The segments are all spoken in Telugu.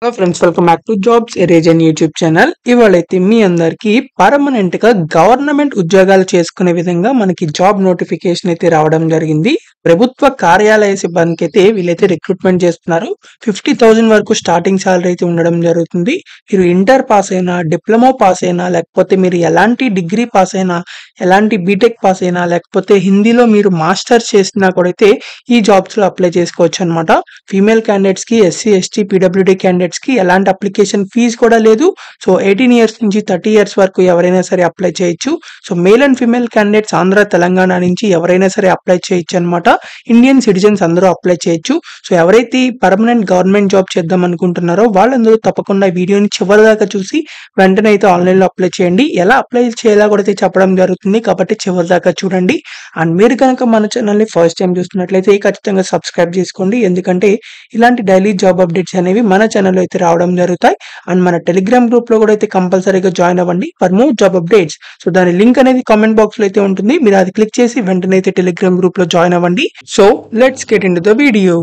Hello friends, welcome back to jobs ఎరేజన్ యూట్యూబ్ ఛానల్. ఇవాళైతే మీ అందరికి పర్మనెంట్ గా గవర్నమెంట్ ఉద్యోగాలు చేసుకునే విధంగా మనకి జాబ్ నోటిఫికేషన్ అయితే రావడం జరిగింది. ప్రభుత్వ కార్యాలయ సిబ్బందికి అయితే వీళ్ళైతే రిక్రూట్మెంట్ చేస్తున్నారు. 50,000 వరకు స్టార్టింగ్ సాలరీ అయితే ఉండడం జరుగుతుంది. మీరు ఇంటర్ పాస్ అయినా, డిప్లొమా పాస్ అయినా, లేకపోతే మీరు ఎలాంటి డిగ్రీ పాస్ అయినా, ఎలాంటి బీటెక్ పాస్ అయినా, లేకపోతే హిందీలో మీరు మాస్టర్స్ చేసినా కూడా అయితే ఈ జాబ్స్ లో అప్లై చేసుకోవచ్చు అనమాట. ఫీమేల్ క్యాండిడేట్స్ కి, ఎస్సీ ఎస్టీ పీడబ్ల్యూడీ క్యాండిడేట్స్ కి ఎలాంటి అప్లికేషన్ ఫీజు కూడా లేదు. సో 18 ఇయర్స్ నుంచి 30 ఇయర్స్ వరకు ఎవరైనా సరే అప్లై చేయొచ్చు. So male and female candidates Andhra Telangana నుంచి ఎవరైనా సరే అప్లై చేయొచ్చు అనమాట. ఇండియన్ సిటిజన్స్ అందరూ అప్లై చేయొచ్చు. సో ఎవరైతే పర్మనెంట్ గవర్నమెంట్ జాబ్ చేద్దాం అనుకుంటున్నారో వాళ్ళందరూ తప్పకుండా వీడియోని చివరి దాకా చూసి వెంటనే అయితే ఆన్లైన్ లో అప్లై చేయండి. ఎలా అప్లై చేయాలో కూడా అయితే చెప్పడం జరుగుతుంది కాబట్టి చివరి దాకా చూడండి. అండ్ మీరు కనుక మన ఛానల్ ని ఫస్ట్ టైం చూస్తున్నట్లయితే ఖచ్చితంగా సబ్స్క్రైబ్ చేసుకోండి. ఎందుకంటే ఇలాంటి డైలీ జాబ్ అప్డేట్స్ అనేవి మన ఛానల్లో అయితే రావడం జరుగుతాయి. అండ్ మన టెలిగ్రామ్ గ్రూప్ లో కూడా అయితే కంపల్సరీగా జాయిన్ అవ్వండి for more job updates. So దాని లింక్ అనేది కామెంట్ బాక్స్ లో అయితే ఉంటుంది. మీరు అది క్లిక్ చేసి వెంటనే అయితే టెలిగ్రామ్ గ్రూప్ లో జాయిన్ అవ్వండి. So let's get in to the video.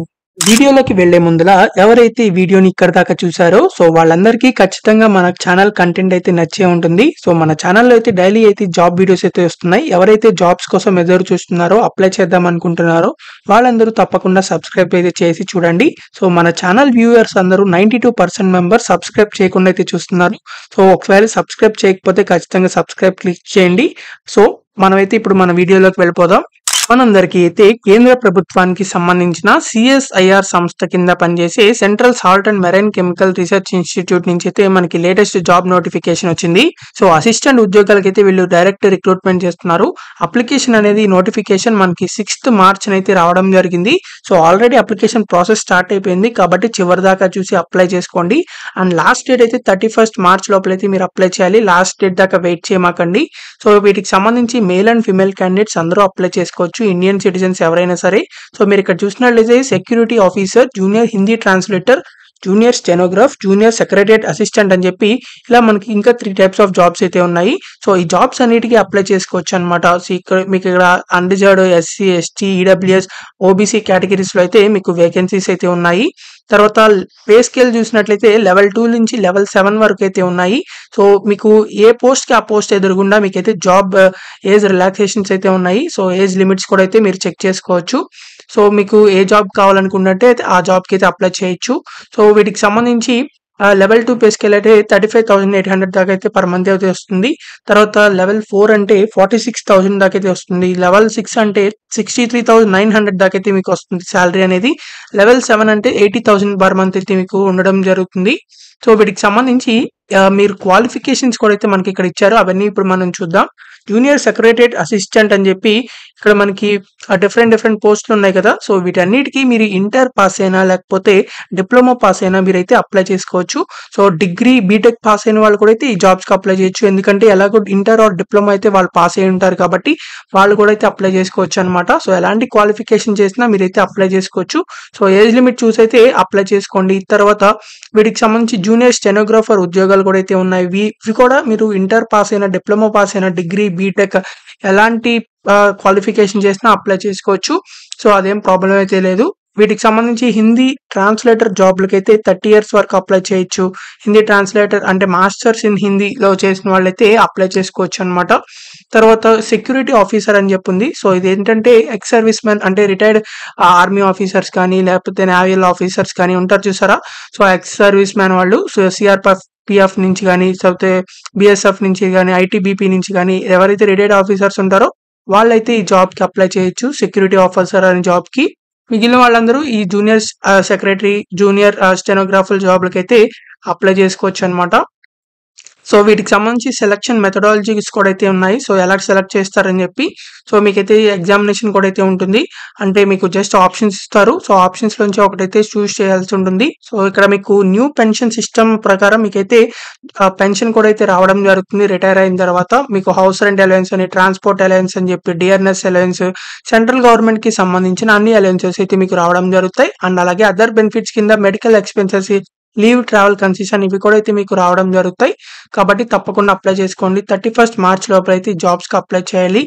వీడియోలోకి వెళ్లే ముందులా ఎవరైతే ఈ వీడియోని ఇక్కడ దాకా చూసారో సో వాళ్ళందరికీ ఖచ్చితంగా మన ఛానల్ కంటెంట్ అయితే నచ్చే ఉంటుంది. సో మన ఛానల్లో అయితే డైలీ అయితే జాబ్ వీడియోస్ అయితే వస్తున్నాయి. ఎవరైతే జాబ్స్ కోసం ఎదురు చూస్తున్నారో, అప్లై చేద్దాం అనుకుంటున్నారో వాళ్ళందరూ తప్పకుండా సబ్స్క్రైబ్ అయితే చేసి చూడండి. సో మన ఛానల్ వ్యూవర్స్ అందరూ 92% మెంబర్స్ సబ్స్క్రైబ్ చేయకుండా అయితే చూస్తున్నారు. సో ఒకవేళ సబ్స్క్రైబ్ చేయకపోతే ఖచ్చితంగా సబ్స్క్రైబ్ క్లిక్ చేయండి. సో మనమైతే ఇప్పుడు మన వీడియోలోకి వెళ్ళిపోదాం. మనందరికీ అయితే కేంద్ర ప్రభుత్వానికి సంబంధించిన సిఎస్ఐఆర్ సంస్థ కింద పనిచేసే central salt and marine chemical research institute నుంచి అయితే మనకి లేటెస్ట్ జాబ్ నోటిఫికేషన్ వచ్చింది. సో అసిస్టెంట్ ఉద్యోగాలకైతే వీళ్ళు డైరెక్ట్ రిక్రూట్మెంట్ చేస్తున్నారు. అప్లికేషన్ అనేది నోటిఫికేషన్ మనకి 6th మార్చ్ అయితే రావడం జరిగింది. So already application process start అయిపోయింది కాబట్టి చివరి దాకా చూసి అప్లై చేసుకోండి. అండ్ లాస్ట్ డేట్ అయితే 31st మార్చ్ లోపలైతే మీరు అప్లై చేయాలి. లాస్ట్ డేట్ దాకా వెయిట్ చేయమాకండి. సో వీటికి సంబంధించి మేల్ అండ్ ఫిమేల్ క్యాండిడేట్స్ అందరూ అప్లై చేసుకోవచ్చు, ఇండియన్ సిటిజన్స్ ఎవరైనా సరే. సో మీరు ఇక్కడ చూసినట్లయితే security officer, junior Hindi translator, junior stenograph, junior secretariat assistant అని చెప్పి ఇలా మనకి ఇంకా 3 టైప్స్ ఆఫ్ జాబ్స్ అయితే ఉన్నాయి. సో ఈ జాబ్స్ అన్నిటికీ అప్లై చేసుకోవచ్చు అనమాట. సో ఇక్కడ మీకు ఇక్కడ unreserved, SC ST, EWS, OBC categories లో అయితే మీకు వేకెన్సీస్ అయితే ఉన్నాయి. తర్వాత పే స్కేల్ చూసినట్లయితే లెవెల్ 2 నుంచి లెవెల్ 7 వరకు అయితే ఉన్నాయి. సో మీకు ఏ పోస్ట్ కి ఆ పోస్ట్ ఎదురుగుండా మీకైతే జాబ్ ఏజ్ రిలాక్సేషన్స్ అయితే ఉన్నాయి. సో ఏజ్ లిమిట్స్ కూడా అయితే మీరు చెక్ చేసుకోవచ్చు. సో మీకు ఏ జాబ్ కావాలనుకున్నట్టే ఆ జాబ్ కి అయితే అప్లై చేయొచ్చు. సో వీటికి సంబంధించి లెవెల్ 2 పే స్కేల్ అయితే 35,800 దాకా అయితే పర్ మంత్ అయితే వస్తుంది. తర్వాత లెవెల్ 4 అంటే 46,000 దాకా అయితే వస్తుంది. లెవెల్ 6 అంటే 63,900 దాకా అయితే మీకు వస్తుంది శాలరీ అనేది. లెవెల్ 7 అంటే 80,000 పర్ మంత్ అయితే మీకు ఉండడం జరుగుతుంది. సో వీటికి సంబంధించి మీరు క్వాలిఫికేషన్స్ కూడా అయితే మనకి ఇక్కడ ఇచ్చారు. అవన్నీ ఇప్పుడు మనం చూద్దాం. జూనియర్ సెక్రటరియట్ అసిస్టెంట్ అని చెప్పి ఇక్కడ మనకి డిఫరెంట్ పోస్టులు ఉన్నాయి కదా. సో వీటన్నిటికీ మీరు ఇంటర్ పాస్ అయినా లేకపోతే డిప్లొమా పాస్ అయినా మీరైతే అప్లై చేసుకోవచ్చు. సో డిగ్రీ బీటెక్ పాస్ అయిన వాళ్ళు కూడా అయితే ఈ జాబ్స్ కి అప్లై చేయొచ్చు. ఎందుకంటే ఎలాగో ఇంటర్ ఆర్ డిప్లొమా అయితే వాళ్ళు పాస్ అయి ఉంటారు కాబట్టి వాళ్ళు కూడా అయితే అప్లై చేసుకోవచ్చు అనమాట. సో ఎలాంటి క్వాలిఫికేషన్ చేసినా మీరైతే అప్లై చేసుకోవచ్చు. సో ఏజ్ లిమిట్ చూసి అయితే అప్లై చేసుకోండి. తర్వాత వీటికి సంబంధించి జూనియర్ స్టెనోగ్రాఫర్ ఉద్యోగాలు కూడా అయితే ఉన్నాయి. ఇవి కూడా మీరు ఇంటర్ పాస్ అయినా, డిప్లొమా పాస్ అయినా, డిగ్రీ బీటెక్ ఎలాంటి క్వాలిఫికేషన్ చేసినా అప్లై చేసుకోవచ్చు. సో అదేం ప్రాబ్లం అయితే లేదు. వీటికి సంబంధించి హిందీ ట్రాన్స్లేటర్ జాబ్లకి అయితే 30 ఇయర్స్ వరకు అప్లై చేయొచ్చు. హిందీ ట్రాన్స్లేటర్ అంటే మాస్టర్స్ ఇన్ హిందీలో చేసిన వాళ్ళైతే అప్లై చేసుకోవచ్చు అనమాట. తర్వాత సెక్యూరిటీ ఆఫీసర్ అని చెప్పింది. సో ఇది ఏంటంటే ఎక్స్ సర్వీస్ మ్యాన్ అంటే రిటైర్డ్ ఆర్మీ ఆఫీసర్స్ కానీ లేకపోతే నేవల్ ఆఫీసర్స్ కానీ ఉంటారు చూసారా. సో ఎక్స్ సర్వీస్ మ్యాన్ వాళ్ళు సిఆర్పిఎఫ్ నుంచి కానీ, లేకపోతే బిఎస్ఎఫ్ నుంచి కానీ, ఐటీబీపీ నుంచి కానీ ఎవరైతే రిటైర్డ్ ఆఫీసర్స్ ఉంటారో వాళ్ళైతే ఈ జాబ్ కి అప్లై చేయొచ్చు, సెక్యూరిటీ ఆఫీసర్ అనే జాబ్ కి. మిగిలిన వాళ్ళందరూ ఈ జూనియర్ సెక్రటరీ, జూనియర్ స్టెనోగ్రాఫర్ జాబ్లకి అయితే అప్లై చేసుకోవచ్చు అనమాట. సో వీటికి సంబంధించి సెలక్షన్ మెథడాలజీస్ కూడా అయితే ఉన్నాయి. సో ఎలా సెలెక్ట్ చేస్తారని చెప్పి. సో మీకైతే ఎగ్జామినేషన్ కూడా అయితే ఉంటుంది. అంటే మీకు జస్ట్ ఆప్షన్స్ ఇస్తారు. సో ఆప్షన్స్ నుంచి ఒకటైతే చూస్ చేయాల్సి ఉంటుంది. సో ఇక్కడ మీకు న్యూ పెన్షన్ సిస్టమ్ ప్రకారం మీకైతే పెన్షన్ కూడా అయితే రావడం జరుగుతుంది. రిటైర్ అయిన తర్వాత మీకు హౌస్ రెంట్ అలవెన్స్ అని, ట్రాన్స్పోర్ట్ అలవెన్స్ అని చెప్పి, డిఆర్ఎస్ అలవెన్స్, సెంట్రల్ గవర్నమెంట్ కి సంబంధించిన అన్ని అలవెన్సెస్ అయితే మీకు రావడం జరుగుతాయి. అండ్ అలాగే అదర్ బెనిఫిట్స్ కింద medical expenses, leave, travel concession ఇవి కూడా అయితే మీకు రావడం జరుగుతాయి. కాబట్టి తప్పకుండా అప్లై చేసుకోండి. 31st మార్చ్ లోపల అయితే జాబ్స్ కి అప్లై చేయాలి.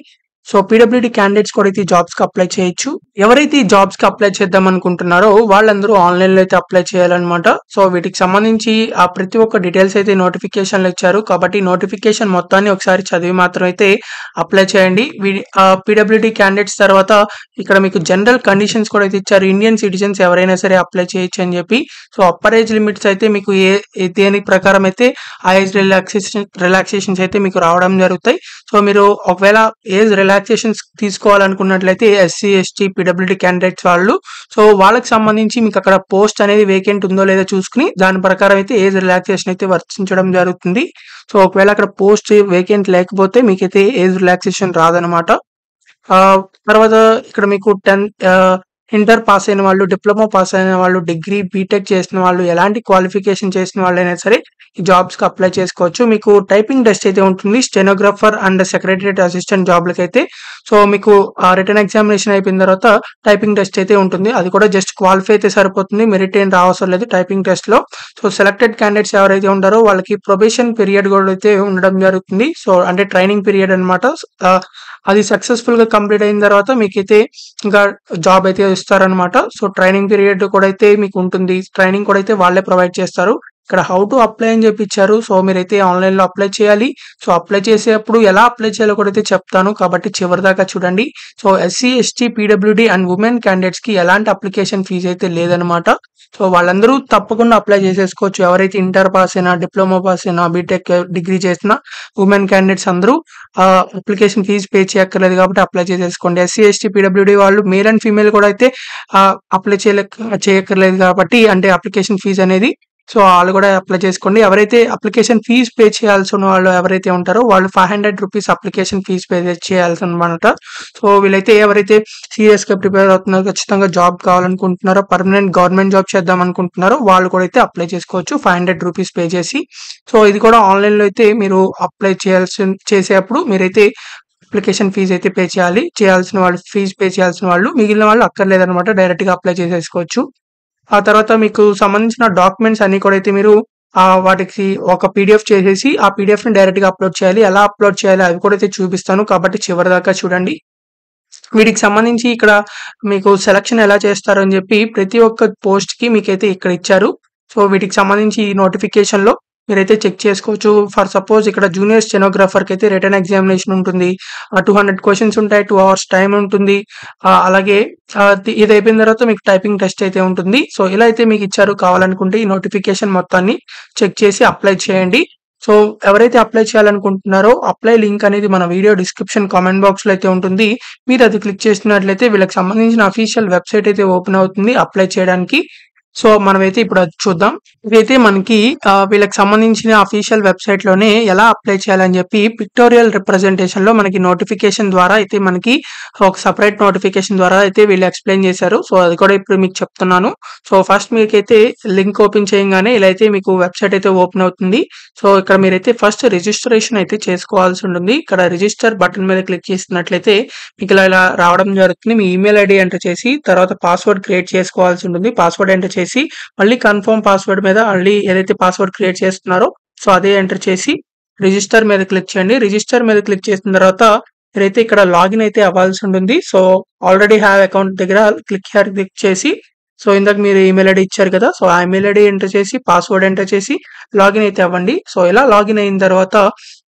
సో పీడబ్ల్యూడీ క్యాండిడేట్స్ కూడా అయితే జాబ్స్ కి అప్లై చేయొచ్చు. ఎవరైతే ఈ జాబ్స్ కి అప్లై చేద్దాం అనుకుంటున్నారో వాళ్ళందరూ ఆన్లైన్ లో అయితే అప్లై చేయాలన్నమాట. సో వీటికి సంబంధించి ఆ ప్రతి ఒక్క డీటెయిల్స్ అయితే నోటిఫికేషన్లు ఇచ్చారు. కాబట్టి నోటిఫికేషన్ మొత్తాన్ని ఒకసారి చదివి మాత్రం అయితే అప్లై చేయండి. పీడబ్ల్యూడీ క్యాండిడేట్స్ తర్వాత ఇక్కడ మీకు జనరల్ కండిషన్స్ కూడా అయితే ఇచ్చారు. ఇండియన్ సిటిజన్స్ ఎవరైనా సరే అప్లై చేయొచ్చు అని చెప్పి. సో అప్పర్ ఏజ్ లిమిట్స్ అయితే మీకు దేని ప్రకారం అయితే ఆ ఏజ్ రిలాక్సేషన్స్ అయితే మీకు రావడం జరుగుతాయి. సో మీరు ఒకవేళ ఏజ్ రిలాక్సేషన్స్ తీసుకోవాలనుకున్నట్లయితే ఎస్సీ ఎస్టీ పీడబ్ల్యూడీ క్యాండిడేట్స్ వాళ్ళు, సో వాళ్ళకి సంబంధించి మీకు అక్కడ పోస్ట్ అనేది వేకెంట్ ఉందో లేదో చూసుకుని దాని ప్రకారం అయితే ఏజ్ రిలాక్సేషన్ అయితే వర్తించడం జరుగుతుంది. సో ఒకవేళ అక్కడ పోస్ట్ వేకెంట్ లేకపోతే మీకైతే ఏజ్ రిలాక్సేషన్ రాదనమాట. తర్వాత ఇక్కడ మీకు ఇంటర్ పాస్ అయిన వాళ్ళు, డిప్లొమా పాస్ అయిన వాళ్ళు, డిగ్రీ బీటెక్ చేసిన వాళ్ళు, ఎలాంటి క్వాలిఫికేషన్ చేసిన వాళ్ళైనా సరే ఈ జాబ్స్ కి అప్లై చేసుకోవచ్చు. మీకు టైపింగ్ టెస్ట్ అయితే ఉంటుంది స్టెనోగ్రాఫర్ అండ్ సెక్రటరియట్ అసిస్టెంట్ జాబ్లకి అయితే. సో మీకు రిటర్న్ ఎగ్జామినేషన్ అయిపోయిన తర్వాత టైపింగ్ టెస్ట్ అయితే ఉంటుంది. అది కూడా జస్ట్ క్వాలిఫై అయితే సరిపోతుంది, మెరిట్ ఏం రావసరం లేదు టైపింగ్ టెస్ట్ లో. సో సెలెక్టెడ్ క్యాండిడేట్స్ ఎవరైతే ఉంటారో వాళ్ళకి ప్రొబేషన్ పీరియడ్ కూడా అయితే ఉండడం జరుగుతుంది. సో అంటే ట్రైనింగ్ పీరియడ్ అనమాట. అది సక్సెస్ఫుల్ గా కంప్లీట్ అయిన తర్వాత మీకైతే ఇంకా జాబ్ అయితే ఇస్తారనమాట. సో ట్రైనింగ్ పీరియడ్ కూడా అయితే మీకు ఉంటుంది. ట్రైనింగ్ కూడా అయితే వాళ్ళే ప్రొవైడ్ చేస్తారు. ఇక్కడ హౌ టు అప్లై అని చెప్పి ఇచ్చారు. సో మీరైతే ఆన్లైన్ లో అప్లై చేయాలి. సో అప్లై చేసేటప్పుడు ఎలా అప్లై చేయాలో కూడా అయితే చెప్తాను, కాబట్టి చివరి దాకా చూడండి. So SC ST PWD and women candidates కి ఎలాంటి అప్లికేషన్ ఫీజు అయితే లేదనమాట. సో వాళ్ళందరూ తప్పకుండా అప్లై చేసేసుకోవచ్చు. ఎవరైతే ఇంటర్ పాస్ అయినా, డిప్లొమా పాస్ అయినా, బీటెక్ డిగ్రీ చేసిన ఉమెన్ క్యాండిడేట్స్ అందరూ అప్లికేషన్ ఫీజు పే చేయక్కర్లేదు కాబట్టి అప్లై చేసేసుకోండి. ఎస్సీ ఎస్టీ పీడబ్ల్యూడీ వాళ్ళు మేల్ అండ్ ఫీమేల్ కూడా అయితే అప్లై చేయక్కర్లేదు కాబట్టి, అంటే అప్లికేషన్ ఫీజు అనేది. సో వాళ్ళు కూడా అప్లై చేసుకోండి. ఎవరైతే అప్లికేషన్ ఫీజు పే చేయాల్సిన వాళ్ళు ఎవరైతే ఉంటారో వాళ్ళు 500 రూపీస్ అప్లికేషన్ ఫీజు పే చేయాల్సి అనమాట. సో వీళ్ళైతే ఎవరైతే సీరియస్ గా ప్రిపేర్ అవుతున్నారో, ఖచ్చితంగా జాబ్ కావాలనుకుంటున్నారో, పర్మనెంట్ గవర్నమెంట్ జాబ్ చేద్దాం అనుకుంటున్నారో వాళ్ళు కూడా అయితే అప్లై చేసుకోవచ్చు 500 రూపీస్ పే చేసి. సో ఇది కూడా ఆన్లైన్ లో అయితే మీరు అప్లై చేసేటప్పుడు మీరైతే అప్లికేషన్ ఫీజు అయితే పే చేయాల్సిన వాళ్ళు, ఫీజు పే చేయాల్సిన వాళ్ళు, మిగిలిన వాళ్ళు అక్కర్లేదనమాట, డైరెక్ట్ గా అప్లై చేసేసుకోవచ్చు. ఆ తర్వాత మీకు సంబంధించిన డాక్యుమెంట్స్ అన్ని కూడా అయితే మీరు వాటికి ఒక పీడిఎఫ్ చేసేసి ఆ పీడిఎఫ్ ని డైరెక్ట్ గా అప్లోడ్ చేయాలి. ఎలా అప్లోడ్ చేయాలి అవి కూడా అయితే చూపిస్తాను, కాబట్టి చివరి దాకా చూడండి. వీటికి సంబంధించి ఇక్కడ మీకు సెలక్షన్ ఎలా చేస్తారు అని చెప్పి ప్రతి ఒక్క పోస్ట్ కి మీకైతే ఇక్కడ ఇచ్చారు. సో వీటికి సంబంధించి ఈ నోటిఫికేషన్ లో మీరైతే చెక్ చేసుకోవచ్చు. ఫర్ సపోజ్ ఇక్కడ జూనియర్ స్టెనోగ్రాఫర్ కి అయితే రిటర్న్ ఎగ్జామినేషన్ ఉంటుంది. 200 క్వశ్చన్స్ ఉంటాయి, 2 hours టైం ఉంటుంది. అలాగే ఇది అయిపోయిన తర్వాత మీకు టైపింగ్ టెస్ట్ అయితే ఉంటుంది. సో ఇలా అయితే మీకు ఇచ్చారు. కావాలనుకుంటే ఈ నోటిఫికేషన్ మొత్తాన్ని చెక్ చేసి అప్లై చేయండి. సో ఎవరైతే అప్లై చేయాలనుకుంటున్నారో అప్లై లింక్ అనేది మన వీడియో డిస్క్రిప్షన్ కామెంట్ బాక్స్ లో అయితే ఉంటుంది. మీరు అది క్లిక్ చేసినట్లయితే వీళ్ళకి సంబంధించిన అఫీషియల్ వెబ్సైట్ అయితే ఓపెన్ అవుతుంది అప్లై చేయడానికి. సో మనమైతే ఇప్పుడు అది చూద్దాం. ఇదైతే మనకి వీళ్ళకి సంబంధించిన అఫీషియల్ వెబ్సైట్ లోనే ఎలా అప్లై చేయాలని చెప్పి పిక్టోరియల్ రిప్రజెంటేషన్ లో మనకి నోటిఫికేషన్ ద్వారా అయితే మనకి ఒక సపరేట్ నోటిఫికేషన్ ద్వారా అయితే వీళ్ళు ఎక్స్ప్లెయిన్ చేశారు. సో అది కూడా ఇప్పుడు మీకు చెప్తున్నాను. సో ఫస్ట్ మీకైతే లింక్ ఓపెన్ చేయగానే ఇలా అయితే మీకు వెబ్సైట్ అయితే ఓపెన్ అవుతుంది. సో ఇక్కడ మీరైతే ఫస్ట్ రిజిస్ట్రేషన్ అయితే చేసుకోవాల్సి ఉంటుంది. ఇక్కడ రిజిస్టర్ బటన్ మీద క్లిక్ చేసినట్లయితే మీకు ఇలా రావడం జరుగుతుంది. మీ ఈమెయిల్ ఐడి ఎంటర్ చేసి తర్వాత పాస్వర్డ్ క్రియేట్ చేసుకోవాల్సి ఉంటుంది. పాస్వర్డ్ ఎంటర్ చేసి మళ్ళీ కన్ఫర్మ్ పాస్వర్డ్ మీద మళ్ళీ ఏదైతే పాస్వర్డ్ క్రియేట్ చేస్తున్నారో సో అదే ఎంటర్ చేసి రిజిస్టర్ మీద క్లిక్ చేయండి. రిజిస్టర్ మీద క్లిక్ చేసిన తర్వాత మీరైతే ఇక్కడ లాగిన్ అయితే అవ్వాల్సి ఉంటుంది. సో ఆల్రెడీ హ్యావ్ అకౌంట్ దగ్గర క్లిక్ చేసి, సో ఇందాక మీరు ఈమెయిల్ ఐడి ఇచ్చారు కదా, సో ఆ ఈమెయిల్ ఐడి ఎంటర్ చేసి పాస్వర్డ్ ఎంటర్ చేసి లాగిన్ అయితే అవ్వండి. సో ఇలా లాగిన్ అయిన తర్వాత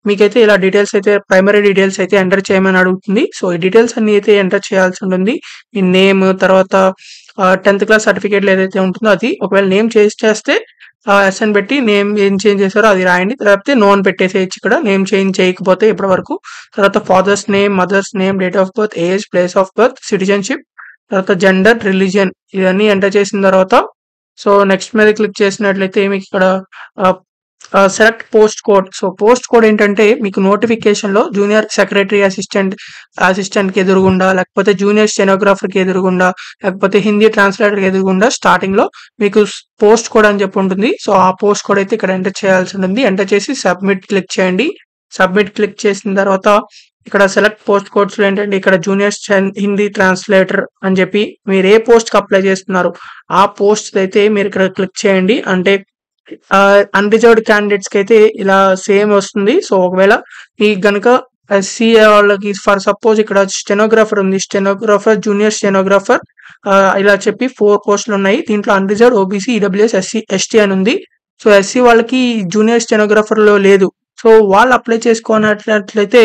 మీకైతే ఇలా డీటెయిల్స్ అయితే ప్రైమరీ డీటెయిల్స్ అయితే ఎంటర్ చేయమని అడుగుతుంది. సో ఈ డీటెయిల్స్ అన్ని అయితే ఎంటర్ చేయాల్సి ఉంటుంది. మీ నేమ్, తర్వాత 10th క్లాస్ సర్టిఫికేట్ ఏదైతే ఉంటుందో అది, ఒకవేళ నేమ్ చేస్తే ఎస్ అని పెట్టి నేమ్ ఏం చేంజ్ చేశారో అది రాయండి. లేకపోతే నో అని పెట్టేసేయచ్చు. ఇక్కడ నేమ్ చేంజ్ చేయకపోతే ఇప్పటి వరకు. తర్వాత father's name, mother's name, date of birth, age, place of birth, citizenship, తర్వాత జెండర్, రిలీజియన్ ఇవన్నీ ఎంటర్ చేసిన తర్వాత సో నెక్స్ట్ మీద క్లిక్ చేసినట్లయితే మీకు ఇక్కడ select post code. So post code ఏంటంటే మీకు నోటిఫికేషన్ లో జూనియర్ సెక్రటరీ అసిస్టెంట్ కి ఎదురుగుండా, లేకపోతే జూనియర్ స్టెనోగ్రాఫర్ కి ఎదురుగుండా, లేకపోతే హిందీ ట్రాన్స్లేటర్ కి ఎదురుగుండా స్టార్టింగ్ లో మీకు పోస్ట్ కోడ్ అని చెప్పి ఉంటుంది. సో ఆ పోస్ట్ కోడ్ అయితే ఇక్కడ ఎంటర్ చేయాల్సి ఉంటుంది. ఎంటర్ చేసి సబ్మిట్ క్లిక్ చేయండి. సబ్మిట్ క్లిక్ చేసిన తర్వాత ఇక్కడ సెలెక్ట్ పోస్ట్ కోడ్స్ లో ఏంటంటే ఇక్కడ జూనియర్ హిందీ ట్రాన్స్లేటర్ అని చెప్పి మీరు ఏ పోస్ట్ కి అప్లై చేస్తున్నారు ఆ పోస్ట్ అయితే మీరు ఇక్కడ క్లిక్ చేయండి. అంటే అన్రిజర్వ్డ్ క్యాండిడేట్స్ కి అయితే ఇలా సేమ్ వస్తుంది. సో ఒకవేళ ఈ గనుక ఎస్సీ వాళ్ళకి ఫర్ సపోజ్ ఇక్కడ స్టెనోగ్రాఫర్ ఉంది, స్టెనోగ్రాఫర్, జూనియర్ స్టెనోగ్రాఫర్ ఇలా చెప్పి 4 పోస్టులు ఉన్నాయి. దీంట్లో unreserved, OBC, EWS, SC, ST అని ఉంది. సో ఎస్సీ వాళ్ళకి జూనియర్ స్టెనోగ్రాఫర్ లో లేదు. సో వాళ్ళు అప్లై చేసుకోనట్లయితే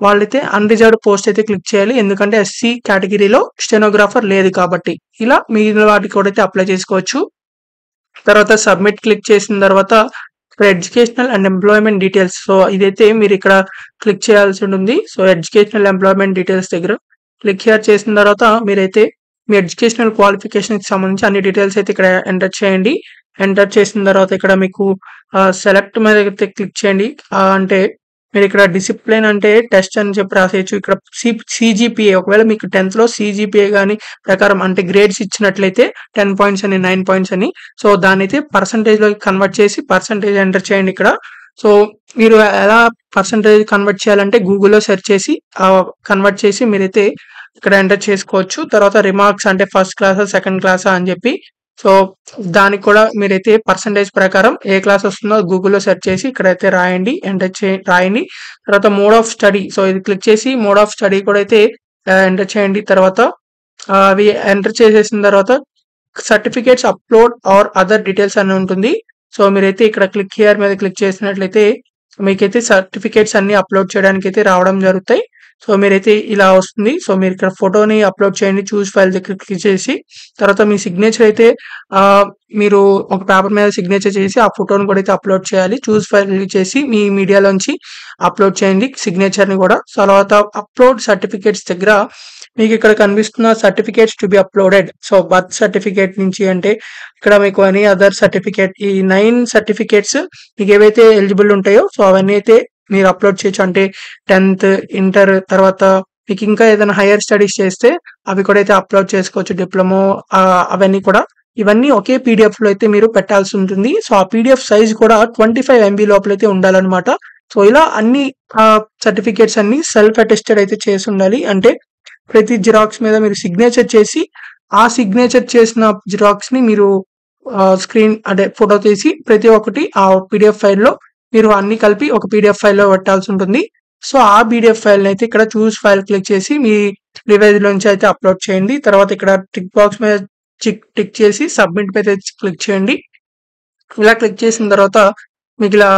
వాళ్ళైతే అన్రిజర్వ్డ్ పోస్ట్ అయితే క్లిక్ చేయాలి, ఎందుకంటే ఎస్సీ కేటగిరీలో స్టెనోగ్రాఫర్ లేదు కాబట్టి. ఇలా మిగిలిన వాటికి కూడా అయితే అప్లై చేసుకోవచ్చు. తర్వాత సబ్మిట్ క్లిక్ చేసిన తర్వాత ఇక్కడ educational and employment details, so ఇదైతే మీరు ఇక్కడ క్లిక్ చేయాల్సి ఉంటుంది. సో ఎడ్యుకేషనల్ ఎంప్లాయ్మెంట్ డీటెయిల్స్ దగ్గర క్లిక్ హియర్ చేసిన తర్వాత మీరైతే మీ ఎడ్యుకేషనల్ క్వాలిఫికేషన్ కి సంబంధించి అన్ని డీటెయిల్స్ అయితే ఇక్కడ ఎంటర్ చేయండి. ఎంటర్ చేసిన తర్వాత ఇక్కడ మీకు సెలెక్ట్ మీద అయితే క్లిక్ చేయండి. అంటే మీరు ఇక్కడ డిసిప్లిన్ అంటే టెస్ట్ అని చెప్పి రాసేయచ్చు. ఇక్కడ సిజిపిఏ, ఒకవేళ మీకు 10th లో సిజిపిఏ కానీ ప్రకారం అంటే గ్రేడ్స్ ఇచ్చినట్లయితే 10 పాయింట్స్ అని, 9 పాయింట్స్ అని, సో దాన్ని అయితే పర్సంటేజ్ లో కన్వర్ట్ చేసి పర్సంటేజ్ ఎంటర్ చేయండి ఇక్కడ. సో మీరు ఎలా పర్సంటేజ్ కన్వర్ట్ చేయాలంటే గూగుల్లో సెర్చ్ చేసి కన్వర్ట్ చేసి మీరైతే ఇక్కడ ఎంటర్ చేసుకోవచ్చు. తర్వాత రిమార్క్స్ అంటే ఫస్ట్ క్లాసా సెకండ్ క్లాసా అని చెప్పి, సో దానికి కూడా మీరైతే పర్సంటేజ్ ప్రకారం ఏ క్లాస్ వస్తుందో గూగుల్లో సెర్చ్ చేసి ఇక్కడైతే రాయండి, రాయండి. తర్వాత మోడ్ ఆఫ్ స్టడీ, సో ఇది క్లిక్ చేసి మోడ్ ఆఫ్ స్టడీ కూడా అయితే ఎంటర్ చేయండి. తర్వాత అవి ఎంటర్ చేసేసిన తర్వాత certificates upload or other details అని ఉంటుంది. సో మీరైతే ఇక్కడ క్లిక్ హియర్ మీద క్లిక్ చేసినట్లయితే మీకైతే సర్టిఫికేట్స్ అన్ని అప్లోడ్ చేయడానికి అయితే రావడం జరుగుతాయి. సో మీరైతే ఇలా వస్తుంది. సో మీరు ఇక్కడ ఫోటోని అప్లోడ్ చేయండి, చూస్ ఫైల్ దగ్గర క్లిక్ చేసి. తర్వాత మీ సిగ్నేచర్ అయితే మీరు ఒక పేపర్ మీద సిగ్నేచర్ చేసి ఆ ఫోటోని కూడా అయితే అప్లోడ్ చేయాలి. చూస్ ఫైల్ క్లిక్ చేసి మీ మీడియాలోంచి అప్లోడ్ చేయండి సిగ్నేచర్ ని కూడా. తర్వాత అప్లోడ్ సర్టిఫికేట్స్ దగ్గర మీకు ఇక్కడ కనిపిస్తున్న certificates to be uploaded, so birth certificate నుంచి అంటే ఇక్కడ మీకు ఎనీ అదర్ సర్టిఫికేట్, ఈ 9 సర్టిఫికేట్స్ మీకు ఏవైతే ఎలిజిబుల్ ఉంటాయో సో అవన్నీ అయితే మీరు అప్లోడ్ చేయొచ్చు. అంటే 10th, ఇంటర్, తర్వాత మీకు ఇంకా ఏదైనా హైయర్ స్టడీస్ చేస్తే అవి కూడా అయితే అప్లోడ్ చేసుకోవచ్చు, డిప్లొమో అవన్నీ కూడా. ఇవన్నీ ఒకే పీడిఎఫ్ లో అయితే మీరు పెట్టాల్సి ఉంటుంది. సో ఆ పీడిఎఫ్ సైజ్ కూడా 25 MB లోపల అయితే ఉండాలన్నమాట. సో ఇలా అన్ని సర్టిఫికేట్స్ అన్ని సెల్ఫ్ అటెస్టెడ్ అయితే చేసి ఉండాలి. అంటే ప్రతి జిరాక్స్ మీద మీరు సిగ్నేచర్ చేసి ఆ సిగ్నేచర్ చేసిన జిరాక్స్ ని మీరు స్క్రీన్ అంటే ఫోటో తీసి ప్రతి ఒక్కటి ఆ పీడిఎఫ్ ఫైల్లో మీరు అన్ని కలిపి ఒక పీడిఎఫ్ ఫైల్లో పెట్టాల్సి ఉంటుంది. సో ఆ పీడిఎఫ్ ఫైల్ అయితే ఇక్కడ చూస్ ఫైల్ క్లిక్ చేసి మీ డివైస్ లోంచి అయితే అప్లోడ్ చేయండి. తర్వాత ఇక్కడ టిక్ బాక్స్ మీద టిక్ చేసి సబ్మిట్ మీద క్లిక్ చేయండి. ఇలా క్లిక్ చేసిన తర్వాత మీకు ఇలా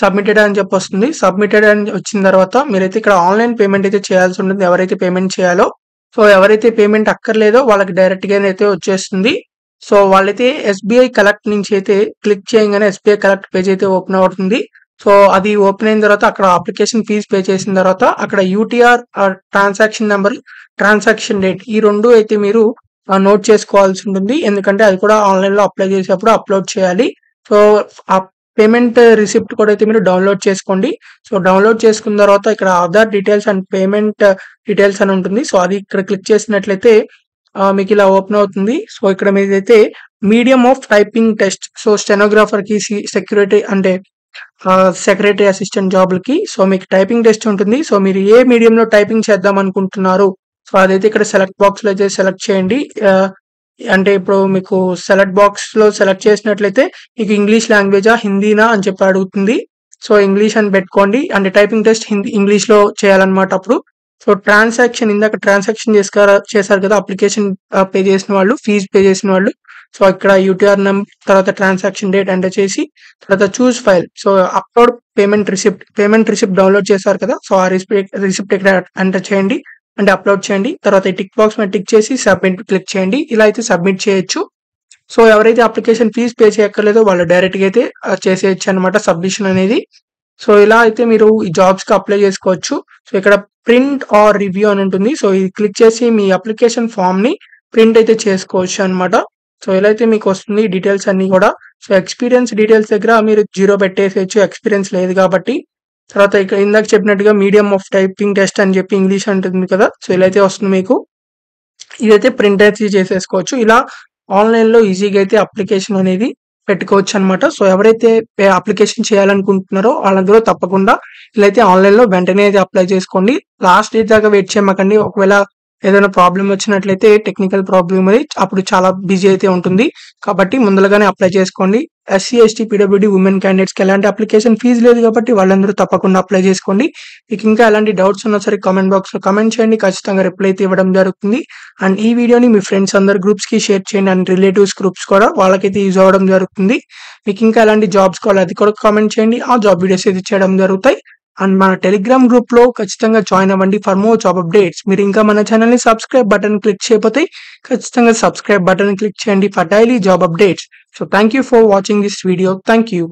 సబ్మిటెడ్ అని చెప్పి వస్తుంది. సబ్మిటెడ్ అని వచ్చిన తర్వాత మీరైతే ఇక్కడ ఆన్లైన్ పేమెంట్ అయితే చేయాల్సి ఉంటుంది, ఎవరైతే పేమెంట్ చేయాలో. సో ఎవరైతే పేమెంట్ అక్కర్లేదో వాళ్ళకి డైరెక్ట్ గా అయితే వచ్చేస్తుంది. సో వాళ్ళైతే ఎస్బీఐ కలెక్ట్ నుంచి అయితే క్లిక్ చేయగానే ఎస్బీఐ కలెక్ట్ పేజ్ అయితే ఓపెన్ అవుతుంది. సో అది ఓపెన్ అయిన తర్వాత అక్కడ అప్లికేషన్ ఫీజ్ పే చేసిన తర్వాత అక్కడ UTR transaction number, transaction date, ఈ రెండు అయితే మీరు నోట్ చేసుకోవాల్సి ఉంటుంది, ఎందుకంటే అది కూడా ఆన్లైన్ లో అప్లై చేసేటప్పుడు అప్లోడ్ చేయాలి. సో ఆ పేమెంట్ రిసిప్ట్ కూడా అయితే మీరు డౌన్లోడ్ చేసుకోండి. సో డౌన్లోడ్ చేసుకున్న తర్వాత ఇక్కడ Aadhaar details and payment details అని ఉంటుంది. సో అది ఇక్కడ క్లిక్ చేసినట్లయితే మీకు ఇలా ఓపెన్ అవుతుంది. సో ఇక్కడ మీదైతే medium of typing test, so stenographer కి, సెక్యూరిటీ అంటే సెక్రటరీ అసిస్టెంట్ జాబ్లకి సో మీకు టైపింగ్ టెస్ట్ ఉంటుంది. సో మీరు ఏ మీడియంలో టైపింగ్ చేద్దాం అనుకుంటున్నారు సో అదైతే ఇక్కడ సెలెక్ట్ బాక్స్ లో అయితే సెలెక్ట్ చేయండి. అంటే ఇప్పుడు మీకు సెలెక్ట్ బాక్స్ లో సెలెక్ట్ చేసినట్లయితే మీకు ఇంగ్లీష్ లాంగ్వేజా హిందీనా అని చెప్పి అడుగుతుంది. సో ఇంగ్లీష్ అని పెట్టుకోండి. అంటే టైపింగ్ టెస్ట్ ఇంగ్లీష్ లో చేయాలన్నమాట అప్పుడు. సో ట్రాన్సాక్షన్, ఇందాక ట్రాన్సాక్షన్ చేశారు కదా అప్లికేషన్ పే చేసిన వాళ్ళు, ఫీజు పే చేసిన వాళ్ళు. సో ఇక్కడ యూటీఆర్ నెంబర్, తర్వాత ట్రాన్సాక్షన్ డేట్ ఎంటర్ చేసి తర్వాత చూస్ file, so upload payment receipt download చేశారు కదా, సో ఆ రిసిప్ట్ ఇక్కడ ఎంటర్ చేయండి అంటే అప్లోడ్ చేయండి. తర్వాత ఈ టిక్ బాక్స్ మీద టిక్ చేసి సబ్మిట్ క్లిక్ చేయండి. ఇలా అయితే సబ్మిట్ చేయొచ్చు. సో ఎవరైతే అప్లికేషన్ ఫీజు పే చేయక్కర్లేదో వాళ్ళు డైరెక్ట్ గా అయితే చేసేయచ్చు అనమాట సబ్మిషన్ అనేది. సో ఇలా అయితే మీరు ఈ జాబ్స్ కి అప్లై చేసుకోవచ్చు. సో ఇక్కడ ప్రింట్ ఆర్ రివ్యూ అని ఉంటుంది. సో ఇది క్లిక్ చేసి మీ అప్లికేషన్ ఫామ్ ని ప్రింట్ అయితే చేసుకోవచ్చు అనమాట. సో ఇలా అయితే మీకు వస్తుంది డీటెయిల్స్ అన్ని కూడా. సో ఎక్స్పీరియన్స్ డీటెయిల్స్ దగ్గర మీరు 0 పెట్టేసేయచ్చు, ఎక్స్పీరియన్స్ లేదు కాబట్టి. తర్వాత ఇక్కడ ఇందాక చెప్పినట్టుగా మీడియం ఆఫ్ టైపింగ్ టెస్ట్ అని చెప్పి ఇంగ్లీష్ అంటుంది కదా, సో ఇలా అయితే వస్తుంది మీకు. ఇదైతే ప్రింట్ అయితే చేసేసుకోవచ్చు. ఇలా ఆన్లైన్ లో ఈజీగా అయితే అప్లికేషన్ అనేది పెట్టుకోవచ్చు అనమాట. సో ఎవరైతే అప్లికేషన్ చేయాలనుకుంటున్నారో వాళ్ళందరూ తప్పకుండా ఇలా అయితే ఆన్లైన్ లో వెంటనే అయితే అప్లై చేసుకోండి. లాస్ట్ డేట్ దాకా వెయిట్ చేయమాకండి. ఒకవేళ ఏదైనా ప్రాబ్లమ్ వచ్చినట్లయితే టెక్నికల్ ప్రాబ్లమ్ అది అప్పుడు చాలా బిజీ అయితే ఉంటుంది. కాబట్టి ముందలగానే అప్లై చేసుకోండి. ఎస్సీ, ఎస్టీ, పీడబ్ల్యూడీ ఉమెన్ క్యాండిడేట్స్‌కి ఎలాంటి అప్లికేషన్ ఫీజ్ లేదు కాబట్టి వాళ్ళందరూ తప్పకుండా అప్లై చేసుకోండి. మీకు ఇంకా ఎలాంటి డౌట్స్ ఉన్నా సరే కామెంట్ బాక్స్‌లో కామెంట్ చేయండి. ఖచ్చితంగా రిప్లై అయితే ఇవ్వడం జరుగుతుంది. అండ్ ఈ వీడియోని మీ ఫ్రెండ్స్ అందరి గ్రూప్స్‌కి షేర్ చేయండి. అండ్ రిలేటివ్స్ గ్రూప్స్ కూడా వాళ్ళకైతే యూజ్ అవ్వడం జరుగుతుంది. మీకు ఇంకా ఎలాంటి జాబ్స్ కావాలో అది కూడా కామెంట్ చేయండి. ఆ జాబ్ వీడియోస్ అయితే చేయడం జరుగుతాయి. అండ్ మన టెలిగ్రామ్ గ్రూప్‌లో ఖచ్చితంగా జాయిన్ అవ్వండి ఫర్ మోర్ జాబ్ అప్డేట్స్. మీరు ఇంకా మన ఛానెల్‌ని సబ్స్క్రైబ్ బటన్ క్లిక్ చేయకపోతే ఖచ్చితంగా సబ్స్క్రైబ్ బటన్ క్లిక్ చేయండి for daily job updates. So thank you for watching this video. Thank you.